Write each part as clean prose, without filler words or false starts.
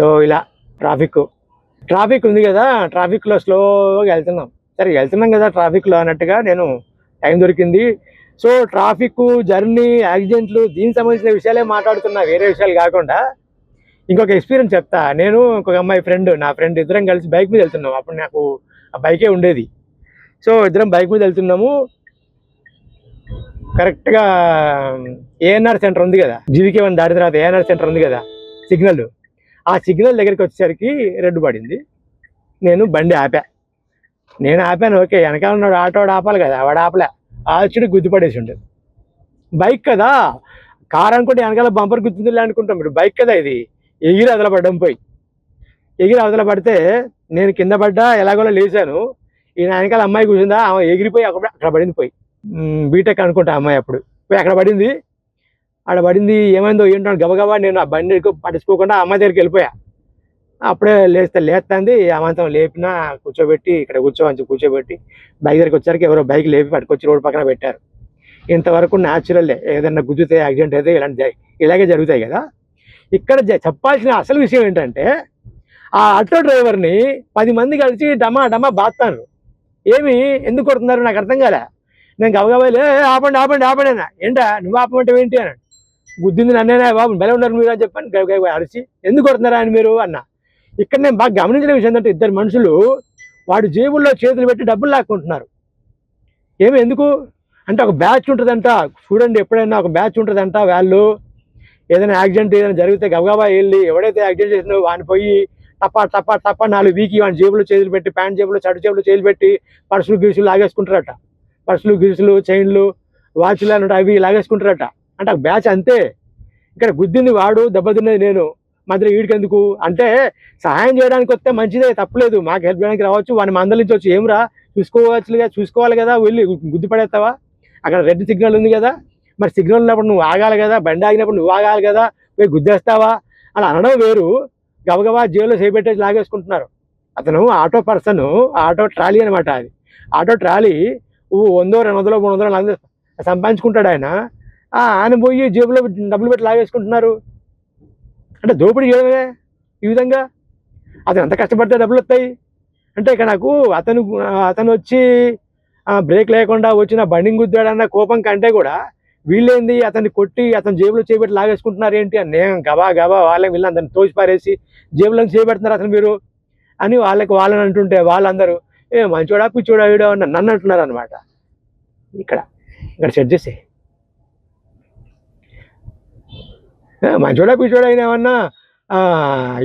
So ఇలా traffic ఉంది కదా, ట్రాఫిక్లో స్లోగా వెళ్తున్నాం. సరే వెళ్తున్నాం కదా ట్రాఫిక్లో అన్నట్టుగా నేను టైం దొరికింది. సో ట్రాఫిక్, జర్నీ, యాక్సిడెంట్లు దీనికి సంబంధించిన విషయాలే మాట్లాడుతున్నా, వేరే విషయాలు కాకుండా. ఇంకొక ఎక్స్పీరియన్స్ చెప్తా. నేను ఇంకొక అమ్మాయి నా ఫ్రెండ్ ఇద్దరం కలిసి బైక్ మీద వెళ్తున్నాం. అప్పుడు నాకు ఆ బైకే ఉండేది. సో ఇద్దరం బైక్ మీద వెళ్తున్నాము. కరెక్ట్గా ఏఎన్ఆర్ సెంటర్ ఉంది కదా, జీవికే దాటిన తర్వాత ఏఎన్ఆర్ సెంటర్ ఉంది కదా, సిగ్నల్. ఆ సిగ్నల్ దగ్గరికి వచ్చేసరికి రెడ్ పడింది. నేను బండి ఆపాను. ఓకే, వెనకాల ఉన్నాడు ఆటోడు ఆపాలి కదా, వాడు ఆపలే. ఆల్చుడు గుద్దుపడేసి ఉండేది. బైక్ కదా, కార్ అనుకుంటే వెనకాల బంపర్ గుర్తుందిలే అనుకుంటాం. మీరు బైక్ కదా, ఇది ఎగిరి అవతల పడితే నేను కింద పడ్డా, ఎలాగోలా లేచాను. ఈయన వెనకాల అమ్మాయి కూర్చుందా, ఆమె ఎగిరిపోయి అక్కడ పడింది. బీటెక్ అనుకుంటా అమ్మాయి. అప్పుడు పోయి అక్కడ పడింది. ఏమైందో ఏంటో గబగబా నేను ఆ బండి పట్టించుకోకుండా అమ్మాయి దగ్గరికి వెళ్ళిపోయా. అప్పుడే లేస్తుంది. అమాంతం లేపినా కూర్చోబెట్టి, ఇక్కడ కూర్చోబెట్టి బైక్ దగ్గరికి వచ్చరికి ఎవరో బైక్ లేపి పట్టుకొచ్చి రోడ్డు పక్కన పెట్టారు. ఇంతవరకు న్యాచురల్లే, ఏదన్నా గుద్దితే యాక్సిడెంట్ అయితే ఇలాగే జరుగుతాయి కదా. ఇక్కడ చెప్పాల్సిన అసలు విషయం ఏంటంటే, ఆ ఆటో డ్రైవర్ని 10 మంది కలిసి డమా బాత్తాను. ఎందుకు కొడుతున్నారు నాకు అర్థం కాలే. నేను గబగబా ఆపండి అన్న. ఏంటా నువ్వు ఆపమంటే ఏంటి అన్నాడు. గుద్దింది నన్నేనా బాబు, బెల ఉన్నారు మీరు అని చెప్పాను. గబగబా అరిచి ఎందుకు కొడుతున్నారా అని మీరు అన్న. ఇక్కడ నేను బాగా గమనించిన విషయం ఏంటంటే, ఇద్దరు మనుషులు వాడు జేబుల్లో చేతులు పెట్టి డబ్బులు లాక్కుంటున్నారు. ఎందుకు అంటే, ఒక బ్యాచ్ ఉంటుందంట. చూడండి, ఎప్పుడైనా ఒక బ్యాచ్ ఉంటుందంట. వాళ్ళు ఏదైనా యాక్సిడెంట్ ఏదైనా జరిగితే గబగబా వెళ్ళి ఎవడైతే యాక్సిడెంట్ చేసినో వాడిని పోయి టప్ప 4 వీకి వాడి జేబులో చేతులు పెట్టి, ప్యాంట్ జేబులో, షర్ట్ జేబులో చేతులు పెట్టి పర్సులు గిరుసులు లాగేసుకుంటారట. పర్సులు గిరుసులు, చైన్లు, వాచ్లు అన్నట్టు అవి లాగేసుకుంటారట. అంటే ఆ బ్యాచ్ అంతే. ఇక్కడ గుద్దింది వాడు, దెబ్బతిన్నది నేను. మధ్యలో వీడికెందుకు అంటే, సహాయం చేయడానికి వస్తే మంచిదే, తప్పలేదు. మాకు హెల్ప్ చేయడానికి రావచ్చు, వాడిని మందలించవచ్చు. ఏమిరా చూసుకోవాలి కదా, వెళ్ళి గుద్దిపడేస్తావా? అక్కడ రెడ్ సిగ్నల్ ఉంది కదా, మరి సిగ్నల్ ఉన్నప్పుడు నువ్వు ఆగాలి కదా, బండి ఆగినప్పుడు నువ్వు ఆగాలి కదా, పోయి గుద్దేస్తావా అని అనడం వేరు. గబగబా జేబులో చేపెట్టేసి లాగేసుకుంటున్నారు. అతను ఆటో ట్రాలీ అనమాట. అది ఆటో ట్రాలీ 100, 200, 300 సంపాదించుకుంటాడు ఆయన పోయి జేబులో డబ్బులు పెట్టి లాగేసుకుంటున్నారు. అంటే దోపిడీ చేయడమే ఈ విధంగా. అతను ఎంత కష్టపడితే డబ్బులు వస్తాయి అంటే, ఇక నాకు అతను వచ్చి బ్రేక్ లేకుండా వచ్చిన బండిని గుద్దాడన్న కోపం కంటే కూడా, వీళ్ళేంది అతన్ని కొట్టి అతను జేబులో చేపెట్టి లాగేసుకుంటున్నారు ఏంటి అని నేను గబా వీళ్ళందరిని తోసి పారేసి జేబులో చేపెడుతున్నారు అతను మీరు అని వాళ్ళని అంటుంటే, వాళ్ళందరూ మంచోడా పిచ్చోడా వీడో నన్ను అంటున్నారు అనమాట. ఇక్కడ సెట్ చేసే మంచోడా పిచ్చోడా అయినా ఏమన్నా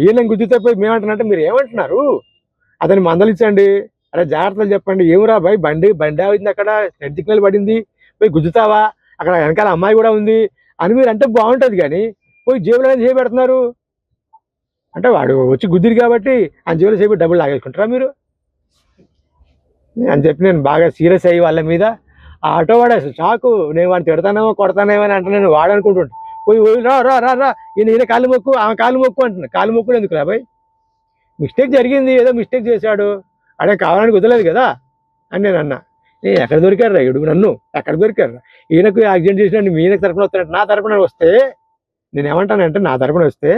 వీళ్ళని గుద్దితే పోయి మేమంటున్నట్టే మీరు ఏమంటున్నారు? అతన్ని మందలించండి, అరే జాగ్రత్తలు చెప్పండి. ఏమురా బాయ్, బండి ఆగింది, అక్కడ రెడ్ సిగ్నల్ పడింది, పోయి గుద్దుతావా, అక్కడ వెనకాల అమ్మాయి కూడా ఉంది అని మీరు అంటే బాగుంటుంది. కానీ పోయి జేబులో చేయబెడుతున్నారు అంటే, వాడు వచ్చి గుద్దిరు కాబట్టి ఆ జేబులో చేపెట్టి డబ్బులు లాగేసుకుంటారా మీరు అని చెప్పి నేను బాగా సీరియస్ అయ్యి వాళ్ళ మీద. ఆ ఆటో వాడు అసలు చాకు, నేను వాడిని తిడతానేమో కొడతానేమో అని అంటే నేను వాడనుకుంటుంటాను. పోయి రా ఈయన కాలు మొక్కు, ఆమె కాలు మొక్కు అంటున్నాను. కాలు మొక్కులు ఎందుకు రా బాయ్, మిస్టేక్ జరిగింది, ఏదో మిస్టేక్ చేశాడు, అడే కావాలని కుదరలేదు కదా అని నేను అన్నా. ఎక్కడ దొరికారు రా ఇడు, నన్ను ఎక్కడ దొరికారు? ఈయనకు యాక్సిడెంట్ చేసినట్టు మీ తరపున వస్తాడు, నా తరపున వస్తే నేను ఏమంటానంటే, నా తరపున వస్తే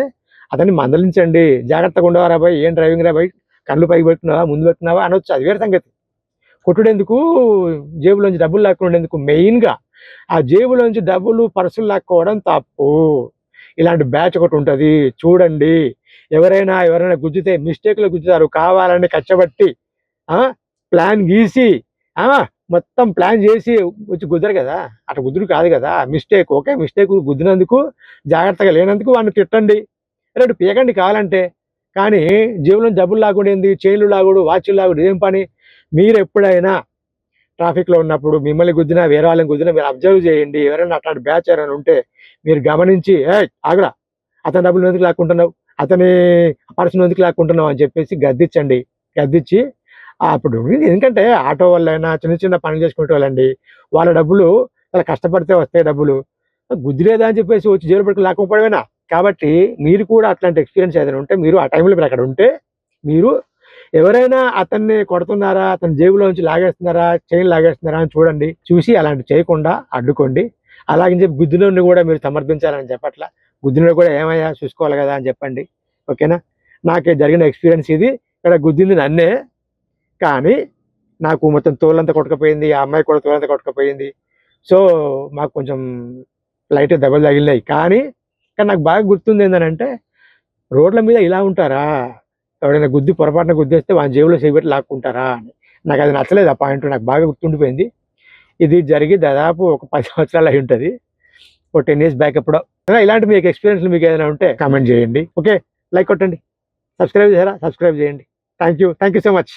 అతన్ని మందలించండి, జాగ్రత్తగా ఉండవారా బాయ్, ఏం డ్రైవింగ్ రా బాయ్, కళ్ళు పైకి పెట్టుకున్నావా, ముందు పెట్టుకున్నావా అనొచ్చు. అది వేరే సంగతి. కొట్టుడెందుకు, జేబులోంచి డబ్బులు లాక్కోవడం మెయిన్గా ఆ జేబులోంచి డబ్బులు, పర్సులు లాక్కోవడం తప్పు. ఇలాంటి బ్యాచ్ ఒకటి ఉంటుంది, చూడండి. ఎవరైనా గుద్దితే మిస్టేక్లో గుద్దుతారు, కావాలని కచ్చబట్టి ప్లాన్ గీసి మొత్తం ప్లాన్ చేసి వచ్చి గుద్దరు కదా, అట్లా గుద్దురు కాదు కదా. మిస్టేక్ గుద్దినందుకు, జాగ్రత్తగా లేనందుకు వాడిని తిట్టండి, రెండు పీకండి కావాలంటే. కానీ జేబులో డబ్బులు లాగుండేది, చైన్లు లాగుడు, వాచ్లు లాగుడు ఏం పని? మీరు ఎప్పుడైనా ట్రాఫిక్లో ఉన్నప్పుడు మిమ్మల్ని గుద్దినా, వేరే వాళ్ళని గుద్దినా మీరు అబ్జర్వ్ చేయండి. ఎవరైనా అట్లాంటి బ్యాచ్ ఎవరైనా ఉంటే మీరు గమనించి, ఆగురా, అతని డబ్బులు ఎందుకు లాక్కుంటున్నావు, అతని పర్సన్ ఎందుకు లాక్కుంటున్నావు అని చెప్పేసి గద్దించి అప్పుడు. ఎందుకంటే ఆటో వాళ్ళైనా చిన్న పనులు చేసుకునే వాళ్ళండి, వాళ్ళ డబ్బులు చాలా కష్టపడితే వస్తాయి డబ్బులు. గుద్దిలేదా అని చెప్పేసి వచ్చి జేబులో పెట్టుకుని లాక్కపోవడమేనా? కాబట్టి మీరు కూడా అట్లాంటి ఎక్స్పీరియన్స్ ఏదైనా ఉంటే, మీరు ఆ టైంలో మీరు అక్కడ ఉంటే, మీరు ఎవరైనా అతన్ని కొడుతున్నారా, అతని జేబులో నుంచి లాగేస్తున్నారా, చైన్ లాగేస్తున్నారా అని చూడండి. చూసి అలాంటి చేయకుండా అడ్డుకోండి. అలాగని చెప్పి గుద్దినోడిని కూడా మీరు సమర్థించాలని చెప్పట్లా. గుద్దినోడు కూడా ఏమయ్యా చూసుకోవాలి కదా అని చెప్పండి. ఓకేనా? నాకే జరిగిన ఎక్స్పీరియన్స్ ఇది. ఇక్కడ గుద్దింది నన్నే, కానీ నాకు మొత్తం తోలంతా కొట్టుకుపోయింది, ఆ అమ్మాయి కూడా తోలంతా కొట్టుకుపోయింది. సో మాకు కొంచెం లైట్ దెబ్బలు తగిలినాయి. కానీ నాకు బాగా గుర్తుంది ఏంటంటే, రోడ్ల మీద ఇలా ఉంటారా, ఎవడైనా పొరపాటున గుద్దేస్తే వాని జేబులో చేపెట్టి లాక్కుంటారా అని. నాకు అది నచ్చలేదు. ఆ పాయింట్ నాకు బాగా గుర్తుండిపోయింది. ఇది జరిగి దాదాపు ఒక 10 సంవత్సరాలు అయి ఉంటుంది, ఒక 10 years బ్యాక్ ఎప్పుడో. ఇలాంటి మీకు ఎక్స్పీరియన్స్ మీకు ఏదైనా ఉంటే కామెంట్ చేయండి. ఓకే, లైక్ కొట్టండి, సబ్స్క్రైబ్ చేయండి. Thank you so much.